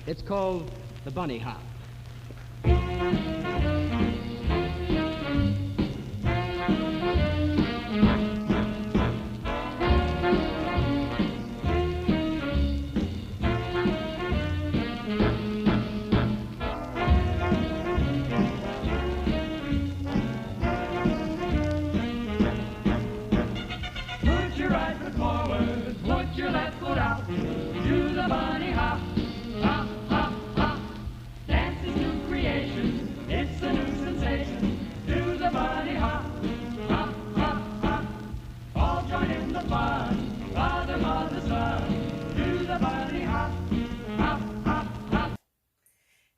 It's called the bunny hop.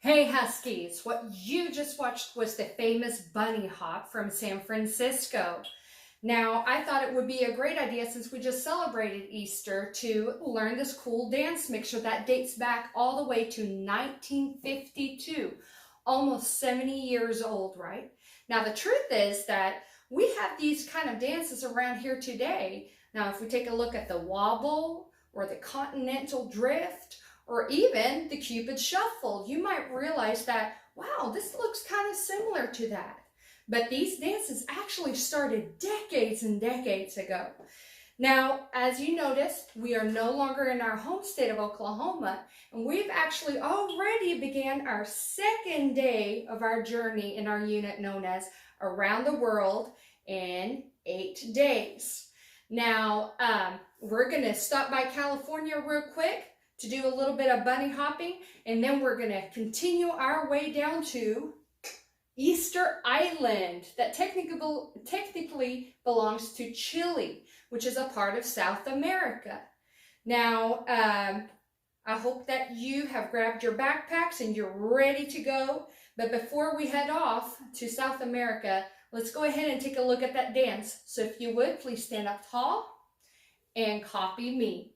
Hey Huskies, what you just watched was the famous bunny hop from San Francisco. Now, I thought it would be a great idea, since we just celebrated Easter, to learn this cool dance mixture that dates back all the way to 1952, almost 70 years old, right? Now, the truth is that we have these kind of dances around here today. Now, if we take a look at the wobble or the continental drift, or even the Cupid Shuffle, you might realize that, wow, this looks kind of similar to that. But these dances actually started decades and decades ago. Now, as you notice, we are no longer in our home state of Oklahoma, and we've actually already began our second day of our journey in our unit known as Around the World in 8 days. Now, we're going to stop by California real quick to do a little bit of bunny hopping, and then we're going to continue our way down to Easter Island, that technically belongs to Chile, which is a part of South America. Now, I hope that you have grabbed your backpacks and you're ready to go. But before we head off to South America, let's go ahead and take a look at that dance. So if you would, please stand up tall and copy me.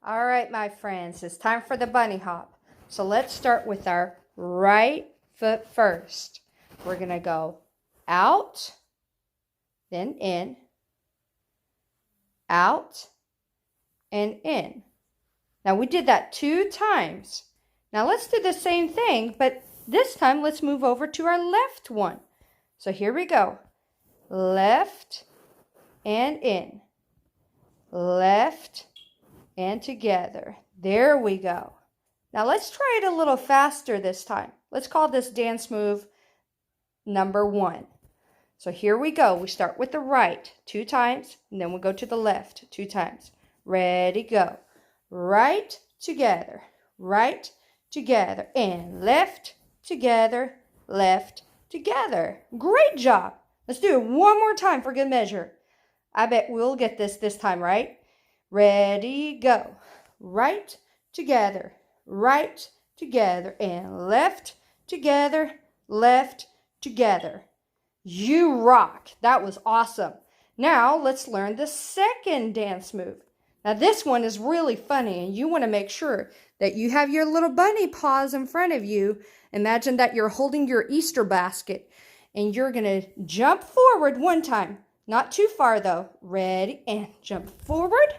All right, my friends, it's time for the bunny hop. So let's start with our right foot first. We're going to go out, then in, out, and in. Now, we did that 2 times. Now, let's do the same thing, but this time let's move over to our left one. So here we go. Left and in. Left and together. There we go. Now let's try it a little faster this time. Let's call this dance move number 1. So here we go. We start with the right 2 times, and then we'll go to the left 2 times. Ready, go. Right, together, and left, together, left, together. Great job. Let's do it one more time for good measure. I bet we'll get this time, right? Ready, go. Right, together, and left, together, left, together. You rock. That was awesome. Now, let's learn the second dance move. Now, this one is really funny, and you want to make sure that you have your little bunny paws in front of you. Imagine that you're holding your Easter basket, and you're going to jump forward 1 time. Not too far, though. Ready, and jump forward.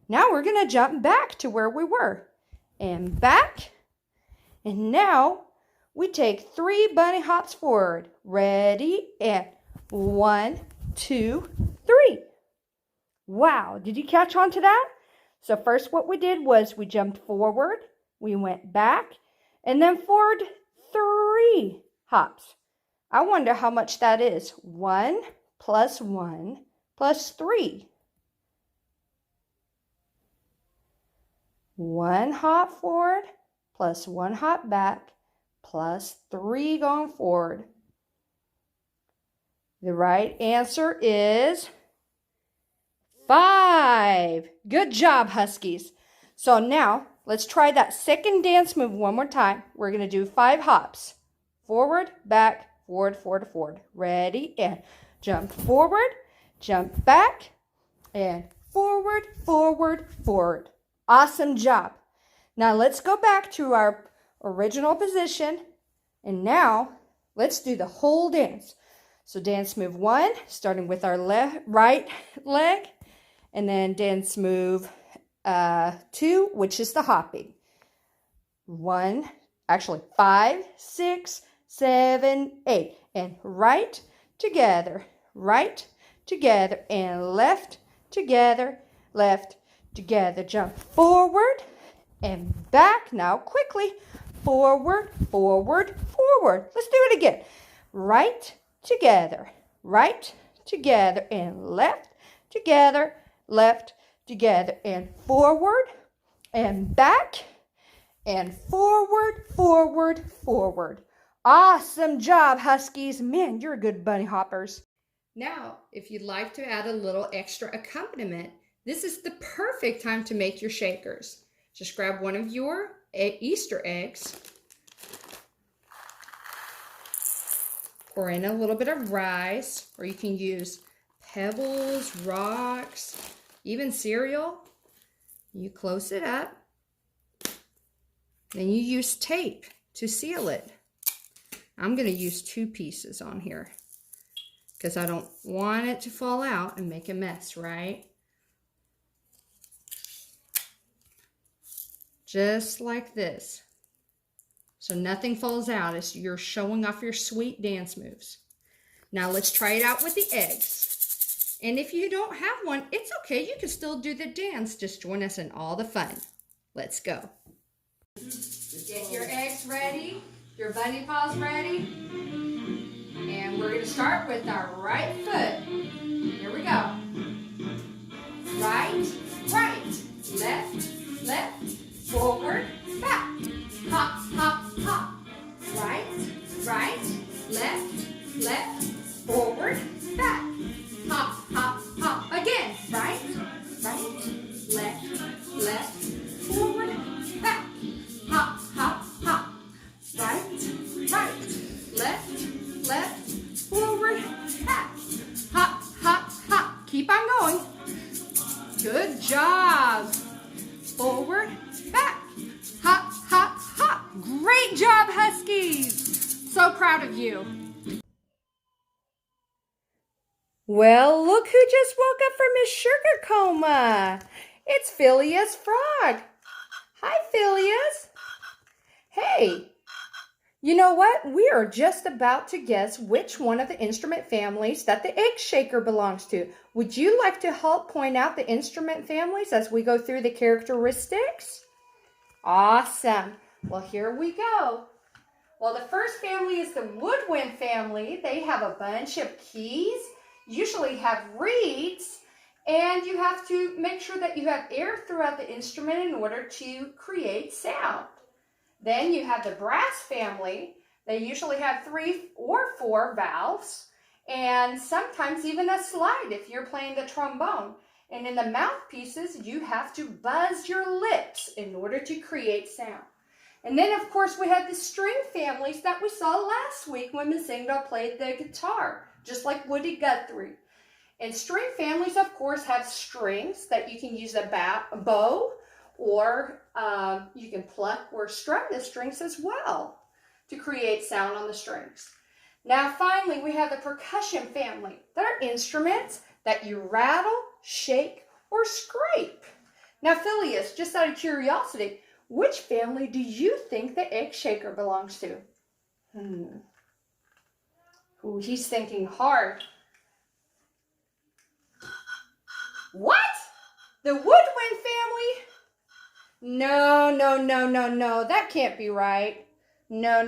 Now we're going to jump back to where we were. And back. And now we take 3 bunny hops forward. Ready, and 1, 2, 3. Wow, did you catch on to that? So first what we did was we jumped forward, we went back, and then forward 3 hops. I wonder how much that is. 1 plus 1 plus 3. 1 hop forward plus 1 hop back plus 3 going forward. The right answer is 5. Good job, Huskies. So now let's try that second dance move one more time. We're going to do 5 hops. Forward, back, forward, forward, forward. Ready, and jump forward, jump back, and forward, forward, forward. Awesome job. Now let's go back to our original position, and now let's do the whole dance. So dance move 1, starting with our right leg, and then dance move 2, which is the hopping. 1, actually 5, 6, 7, 8. And right together, and left together, left together. Jump forward and back. Now quickly, forward, forward, forward. Let's do it again. Right together, and left together, and forward and back and forward, forward, forward. Awesome job, Huskies. Man, you're good bunny hoppers. Now, if you'd like to add a little extra accompaniment, this is the perfect time to make your shakers. Just grab one of your Easter eggs, pour in a little bit of rice, or you can use pebbles, rocks, even cereal. You close it up. Then you use tape to seal it. I'm going to use 2 pieces on here because I don't want it to fall out and make a mess, right? Just like this. So nothing falls out as you're showing off your sweet dance moves. Now let's try it out with the eggs. And if you don't have one, it's okay. You can still do the dance. Just join us in all the fun. Let's go. Get your eggs ready, your bunny paws ready, and we're going to start with our right foot. Here we go. Right, left, left, forward, back. Hop, hop, hop. Right, left, left, forward, back. Hop, hop, hop. Again. Right, left, forward, back. Hop, hop, hop. Right, left, forward, back. Hop, hop, hop. Keep on going. Good job. Forward, back. Hop, hop, hop. Great job, Huskies. So proud of you. Well, look who just woke up from his sugar coma. It's Phileas Frog. Hi, Phileas. Hey, you know what? We are just about to guess which one of the instrument families that the egg shaker belongs to. Would you like to help point out the instrument families as we go through the characteristics? Awesome. Well, here we go. Well, the first family is the woodwind family. They have a bunch of keys, usually have reeds, and you have to make sure that you have air throughout the instrument in order to create sound. Then you have the brass family. They usually have 3 or 4 valves, and sometimes even a slide if you're playing the trombone. And in the mouthpieces, you have to buzz your lips in order to create sound. And then, of course, we have the string families that we saw last week when Miss Ingrid played the guitar, just like Woody Guthrie. And string families, of course, have strings that you can use a bow, or you can pluck or strum the strings as well to create sound on the strings. Now, finally, we have the percussion family. They're instruments that you rattle, shake, or scrape. Now, Phileas, just out of curiosity, which family do you think the egg shaker belongs to? Ooh, he's thinking hard. What? The woodwind family? No. That can't be right. No.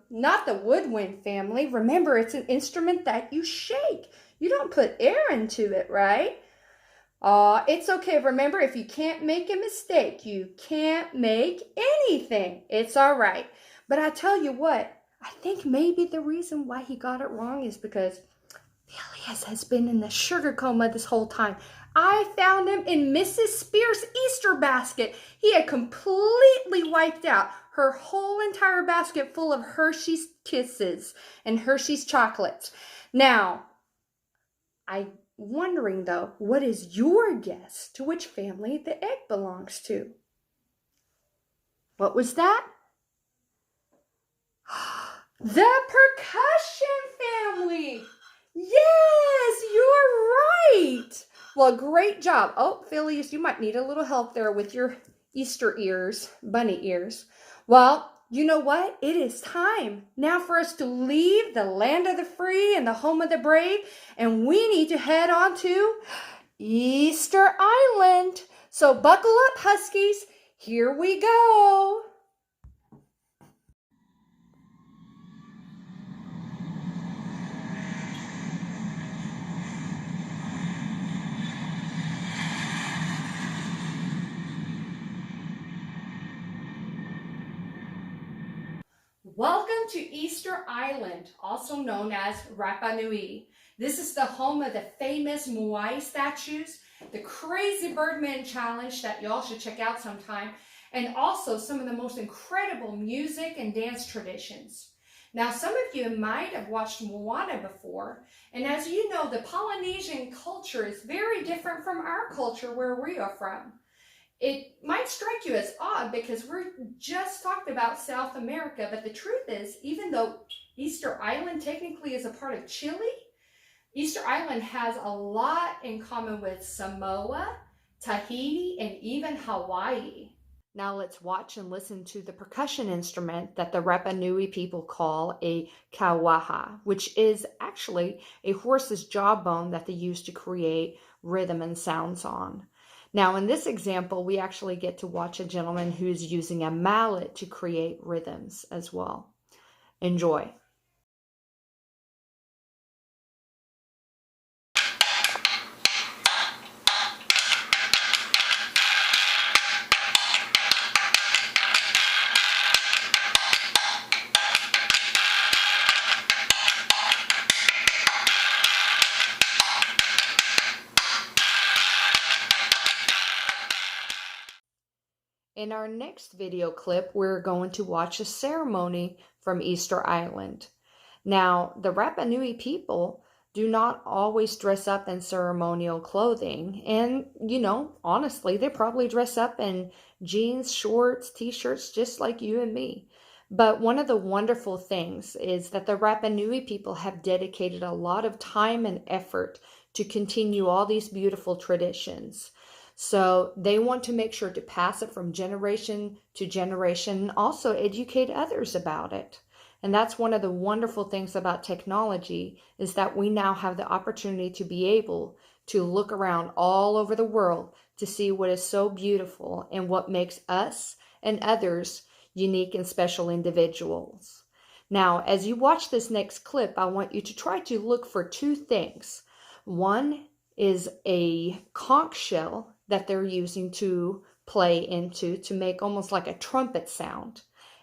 Not the woodwind family. Remember, it's an instrument that you shake. You don't put air into it, right? It's okay. Remember, if you can't make a mistake, you can't make anything. It's all right. But I tell you what, I think maybe the reason why he got it wrong is because Phileas has been in the sugar coma this whole time. I found him in Mrs. Spears' Easter basket. He had completely wiped out her whole entire basket full of Hershey's Kisses and Hershey's chocolates. Now, I'm wondering though, what is your guess to which family the egg belongs to? What was that? The percussion family! Yes, you're right! Well, great job. Oh, Phileas, you might need a little help there with your Easter ears, bunny ears. Well, you know what? It is time now for us to leave the land of the free and the home of the brave, and we need to head on to Easter Island. So buckle up, Huskies. Here we go. Welcome to Easter Island, also known as Rapa Nui. This is the home of the famous Moai statues, the Crazy Birdman Challenge that y'all should check out sometime, and also some of the most incredible music and dance traditions. Now, some of you might have watched Moana before, and as you know, the Polynesian culture is very different from our culture where we are from. It might strike you as odd because we're just talked about South America, but the truth is, even though Easter Island technically is a part of Chile, Easter Island has a lot in common with Samoa, Tahiti, and even Hawaii. Now let's watch and listen to the percussion instrument that the Rapa Nui people call a kauaha, which is actually a horse's jawbone that they use to create rhythm and sounds on. Now, in this example, we actually get to watch a gentleman who's using a mallet to create rhythms as well. Enjoy. In our next video clip, we're going to watch a ceremony from Easter Island. Now, the Rapa Nui people do not always dress up in ceremonial clothing. And, honestly, they probably dress up in jeans, shorts, t-shirts, just like you and me. But one of the wonderful things is that the Rapa Nui people have dedicated a lot of time and effort to continue all these beautiful traditions. So they want to make sure to pass it from generation to generation and also educate others about it. And that's one of the wonderful things about technology is that we now have the opportunity to be able to look around all over the world to see what is so beautiful and what makes us and others unique and special individuals. Now, as you watch this next clip, I want you to try to look for two things. One is a conch shell that they're using to play into to make almost like a trumpet sound.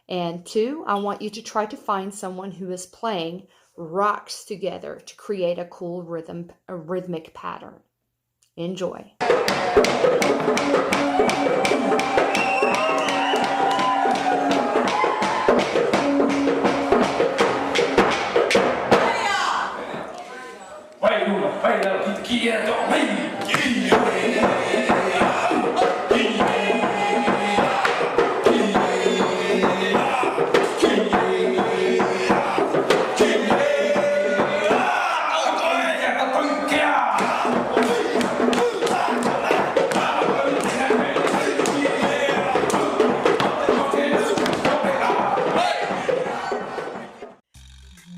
And two, I want you to try to find someone who is playing rocks together to create a cool rhythmic pattern. Enjoy.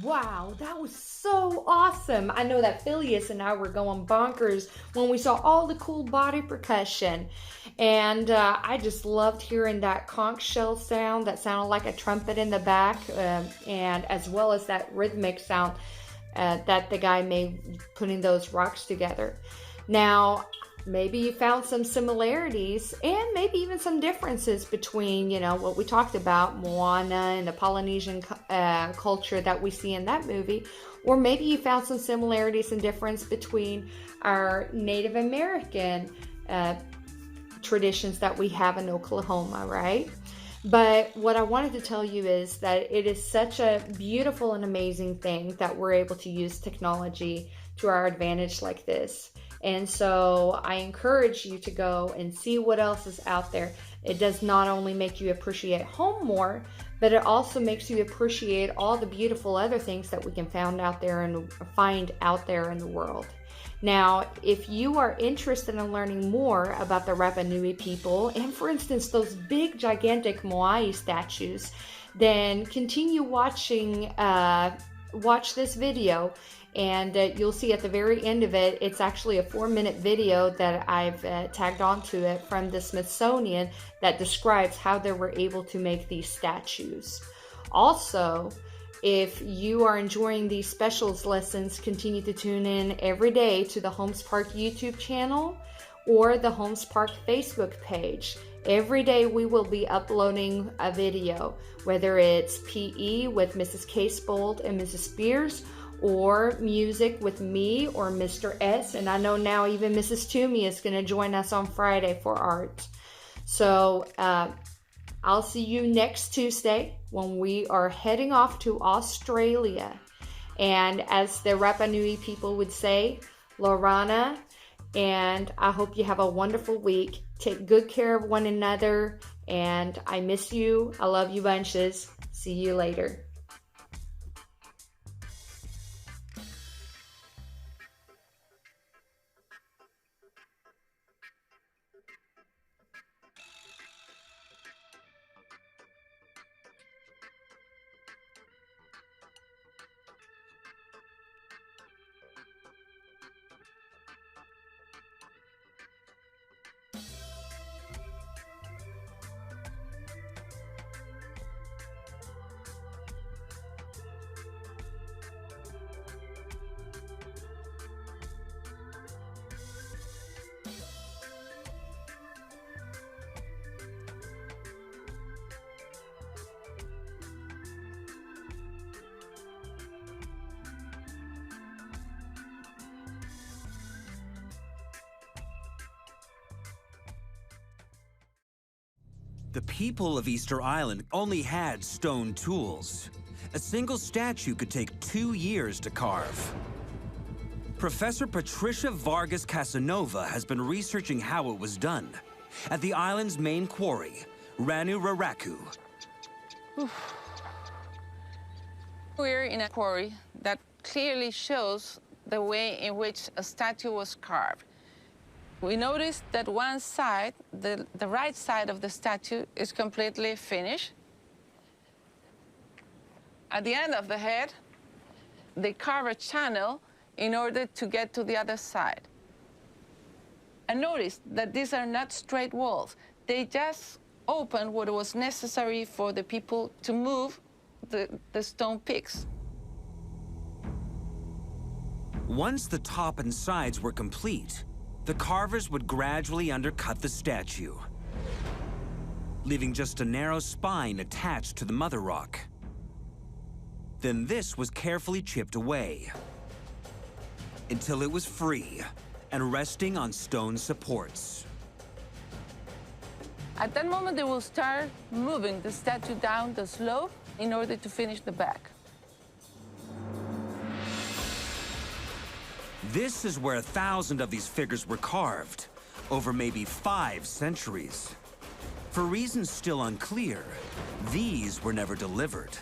Wow, that was so awesome. I know that Phileas and I were going bonkers when we saw all the cool body percussion. And I just loved hearing that conch shell sound that sounded like a trumpet in the back, and as well as that rhythmic sound that the guy made putting those rocks together. Now, maybe you found some similarities and maybe even some differences between, what we talked about, Moana and the Polynesian culture that we see in that movie. Or maybe you found some similarities and difference between our Native American traditions that we have in Oklahoma, right? But what I wanted to tell you is that it is such a beautiful and amazing thing that we're able to use technology to our advantage like this. And so I encourage you to go and see what else is out there. It does not only make you appreciate home more, but it also makes you appreciate all the beautiful other things that we can find out there in the world. Now, if you are interested in learning more about the Rapa Nui people, and for instance, those big, gigantic Moai statues, then continue watching, watch this video, and you'll see at the very end of it, it's actually a 4-minute video that I've tagged onto it from the Smithsonian that describes how they were able to make these statues. Also, if you are enjoying these specials lessons, continue to tune in every day to the Holmes Park YouTube channel or the Holmes Park Facebook page. Every day we will be uploading a video, whether it's PE with Mrs. Casebold and Mrs. Spears, or music with me or Mr. S. And I know now even Mrs. Toomey is going to join us on Friday for art. So I'll see you next Tuesday when we are heading off to Australia. And as the Rapa Nui people would say, Lorana, and I hope you have a wonderful week. Take good care of one another, and I miss you. I love you bunches. See you later. The people of Easter Island only had stone tools. A single statue could take 2 years to carve. Professor Patricia Vargas Casanova has been researching how it was done at the island's main quarry, Ranu Raraku. We're in a quarry that clearly shows the way in which a statue was carved. We noticed that one side, the right side of the statue, is completely finished. At the end of the head, they carve a channel in order to get to the other side. And notice that these are not straight walls. They just open what was necessary for the people to move the stone peaks. Once the top and sides were complete, the carvers would gradually undercut the statue, leaving just a narrow spine attached to the mother rock. Then this was carefully chipped away until it was free and resting on stone supports. At that moment, they will start moving the statue down the slope in order to finish the back. This is where 1,000 of these figures were carved, over maybe 5 centuries. For reasons still unclear, these were never delivered.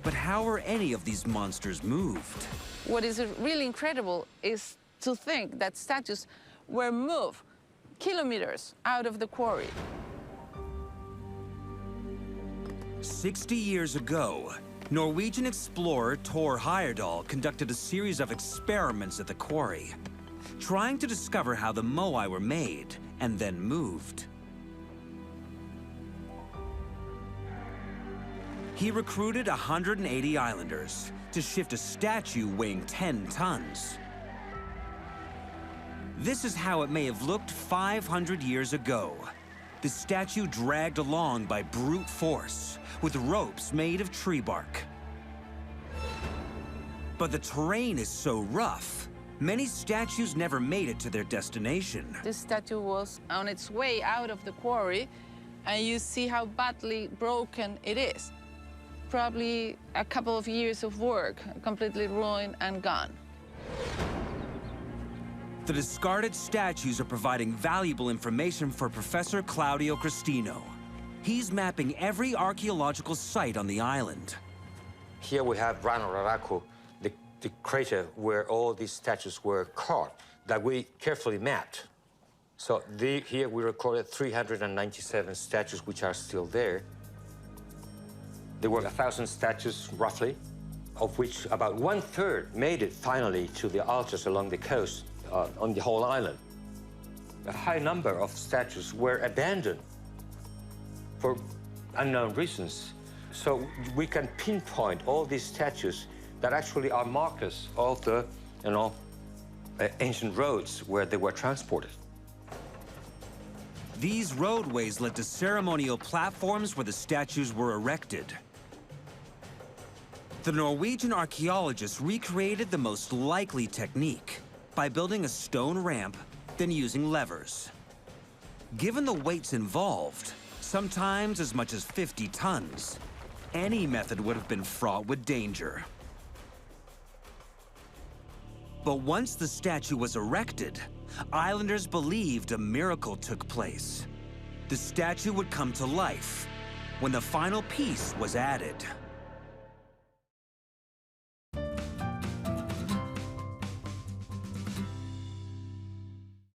But how were any of these monsters moved? What is really incredible is to think that statues were moved kilometers out of the quarry. 60 years ago, Norwegian explorer Thor Heyerdahl conducted a series of experiments at the quarry, trying to discover how the moai were made and then moved. He recruited 180 islanders to shift a statue weighing 10 tons. This is how it may have looked 500 years ago. The statue dragged along by brute force, with ropes made of tree bark. But the terrain is so rough, many statues never made it to their destination. This statue was on its way out of the quarry, and you see how badly broken it is. Probably a couple of years of work, completely ruined and gone. The discarded statues are providing valuable information for Professor Claudio Cristino. He's mapping every archaeological site on the island. Here we have Ranu Raraku, the the crater where all these statues were carved that we carefully mapped. So here we recorded 397 statues which are still there. There were 1,000 statues, roughly, of which about 1/3 made it finally to the altars along the coast on the whole island. A high number of statues were abandoned for unknown reasons. So we can pinpoint all these statues that actually are markers of the, ancient roads where they were transported. These roadways led to ceremonial platforms where the statues were erected. The Norwegian archaeologists recreated the most likely technique by building a stone ramp, then using levers. Given the weights involved, sometimes as much as 50 tons, any method would have been fraught with danger. But once the statue was erected, islanders believed a miracle took place. The statue would come to life when the final piece was added.